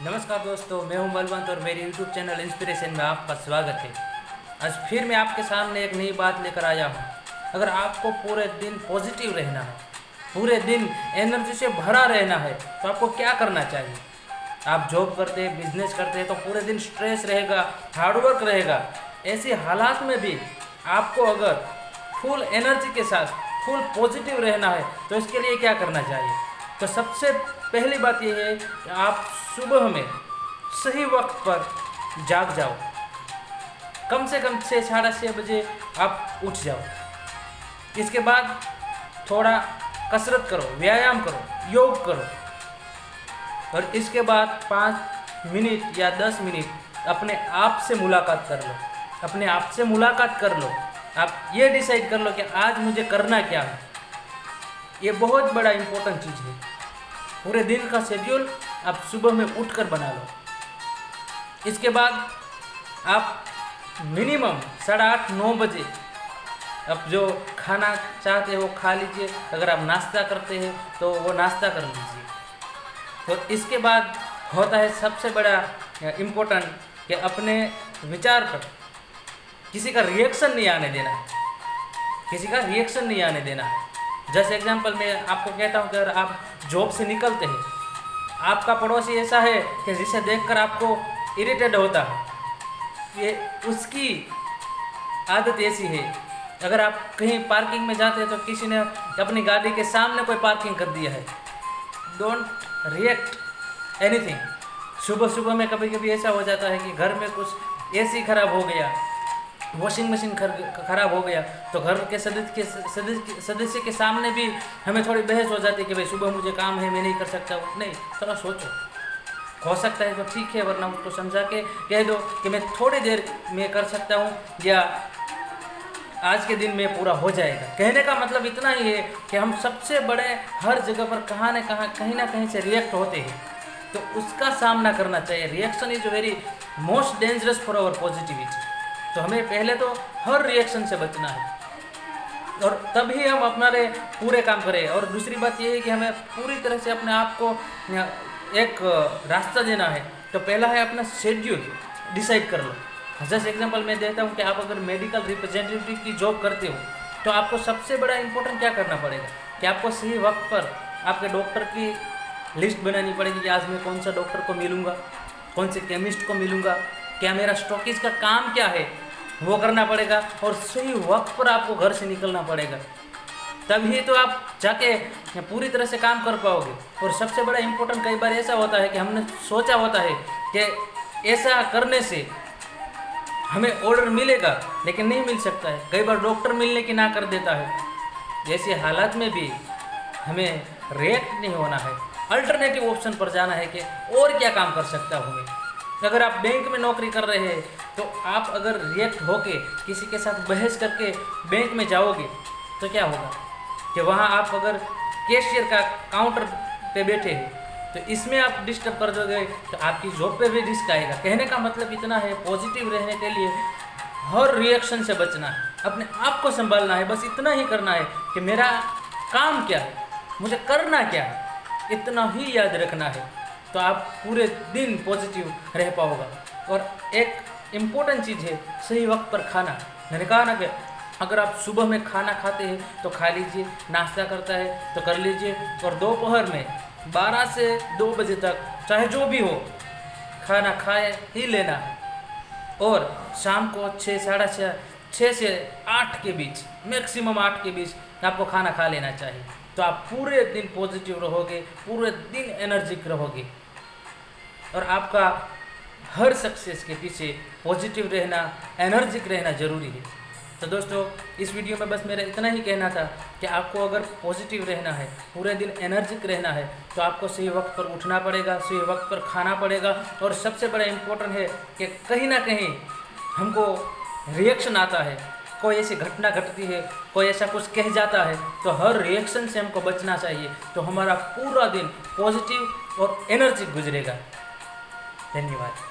नमस्कार दोस्तों, मैं हूं बलवंत और मेरे YouTube चैनल इंस्पिरेशन में आपका स्वागत है। आज फिर मैं आपके सामने एक नई बात लेकर आया हूं। अगर आपको पूरे दिन पॉजिटिव रहना है, पूरे दिन एनर्जी से भरा रहना है, तो आपको क्या करना चाहिए। आप जॉब करते हैं, बिजनेस करते हैं, तो पूरे दिन स्ट्रेस रहेगा, हार्डवर्क रहेगा। ऐसे हालात में भी आपको अगर फुल एनर्जी के साथ फुल पॉजिटिव रहना है, तो इसके लिए क्या करना चाहिए। तो सबसे पहली बात यह है कि आप सुबह में सही वक्त पर जाग जाओ। कम से कम 6 साढ़े 6 बजे आप उठ जाओ। इसके बाद थोड़ा कसरत करो, व्यायाम करो, योग करो और इसके बाद 5 मिनट या 10 मिनट अपने आप से मुलाकात कर लो। अपने आप से मुलाकात कर लो। आप ये डिसाइड कर लो कि आज मुझे करना क्या है। ये बहुत बड़ा इम्पोर्टेंट चीज़ है। पूरे दिन का शेड्यूल आप सुबह में उठकर बना लो। इसके बाद आप मिनिमम 8:30-9 बजे अब जो खाना चाहते हो खा लीजिए। अगर आप नाश्ता करते हैं तो वो नाश्ता कर लीजिए। तो इसके बाद होता है सबसे बड़ा इम्पोर्टेंट कि अपने विचार पर किसी का रिएक्शन नहीं आने देना है। किसी का रिएक्शन नहीं आने देना है। जैसे एग्जांपल मैं आपको कहता हूँ कि अगर आप जॉब से निकलते हैं, आपका पड़ोसी ऐसा है कि जिसे देखकर आपको इरिटेट होता है, ये उसकी आदत ऐसी है। अगर आप कहीं पार्किंग में जाते हैं तो किसी ने अपनी गाड़ी के सामने कोई पार्किंग कर दिया है, डोंट रिएक्ट एनीथिंग। सुबह सुबह में कभी कभी ऐसा हो जाता है कि घर में कुछ एसी खराब हो गया, वॉशिंग मशीन खराब हो गया, तो घर के सदस्य के सामने भी हमें थोड़ी बहस हो जाती है कि भाई सुबह मुझे काम है, मैं नहीं कर सकता। नहीं, थोड़ा सोचो। हो सकता है तो ठीक है, वरना उसको समझा के कह दो कि मैं थोड़ी देर में कर सकता हूँ या आज के दिन में पूरा हो जाएगा। कहने का मतलब इतना ही है कि हम सबसे बड़े हर जगह पर कहीं ना कहीं से रिएक्ट होते हैं, तो उसका सामना करना चाहिए। Reaction is very most dangerous for our positivity. तो हमें पहले तो हर रिएक्शन से बचना है और तभी हम अपने पूरे काम करें। और दूसरी बात ये है कि हमें पूरी तरह से अपने आप को एक रास्ता देना है। तो पहला है अपना शेड्यूल डिसाइड कर लो। जैसे एग्जांपल मैं देता हूँ कि आप अगर मेडिकल रिप्रेजेंटेटिव की जॉब करते हो, तो आपको सबसे बड़ा इम्पोर्टेंट क्या करना पड़ेगा कि आपको सही वक्त पर आपके डॉक्टर की लिस्ट बनानी पड़ेगी कि आज मैं कौन सा डॉक्टर को मिलूँगा, कौन से केमिस्ट को मिलूँगा, क्या मेरा स्टॉकिज का काम क्या है, वो करना पड़ेगा। और सही वक्त पर आपको घर से निकलना पड़ेगा, तभी तो आप जाके पूरी तरह से काम कर पाओगे। और सबसे बड़ा इम्पोर्टेंट, कई बार ऐसा होता है कि हमने सोचा होता है कि ऐसा करने से हमें ऑर्डर मिलेगा, लेकिन नहीं मिल सकता है। कई बार डॉक्टर मिलने की ना कर देता है। ऐसे हालात में भी हमें रिएक्ट नहीं होना है, अल्टरनेटिव ऑप्शन पर जाना है कि और क्या काम कर सकता हूँ मैं। अगर आप बैंक में नौकरी कर रहे हैं, तो आप अगर रिएक्ट होके किसी के साथ बहस करके बैंक में जाओगे तो क्या होगा कि वहाँ आप अगर कैशियर का काउंटर पे बैठे हैं, तो इसमें आप डिस्टर्ब कर दोगे तो आपकी जॉब पे भी रिस्क आएगा। कहने का मतलब इतना है, पॉजिटिव रहने के लिए हर रिएक्शन से बचना है, अपने आप को संभालना है। बस इतना ही करना है कि मेरा काम क्या है, मुझे करना क्या है, इतना ही याद रखना है। तो आप पूरे दिन पॉजिटिव रह पाओगे। और एक इम्पोर्टेंट चीज़ है सही वक्त पर खाना। मैंने कहा ना कि अगर आप सुबह में खाना खाते हैं तो खा लीजिए, नाश्ता करता है तो कर लीजिए, और दोपहर में 12 से 2 बजे तक चाहे जो भी हो खाना खाए ही लेना है। और शाम को 6 साढ़े 6 से 8 के बीच, मैक्सिमम 8 के बीच आपको खाना खा लेना चाहिए। तो आप पूरे दिन पॉजिटिव रहोगे, पूरे दिन एनर्जिक रहोगे और आपका हर सक्सेस के पीछे पॉजिटिव रहना, एनर्जिक रहना ज़रूरी है। तो दोस्तों, इस वीडियो में बस मेरा इतना ही कहना था कि आपको अगर पॉजिटिव रहना है, पूरे दिन एनर्जिक रहना है, तो आपको सही वक्त पर उठना पड़ेगा, सही वक्त पर खाना पड़ेगा। और सबसे बड़ा इम्पोर्टेंट है कि कहीं ना कहीं हमको रिएक्शन आता है, कोई ऐसी घटना घटती है, कोई ऐसा कुछ कह जाता है, तो हर रिएक्शन से हमको बचना चाहिए। तो हमारा पूरा दिन पॉजिटिव और एनर्जिक गुजरेगा। धन्यवाद।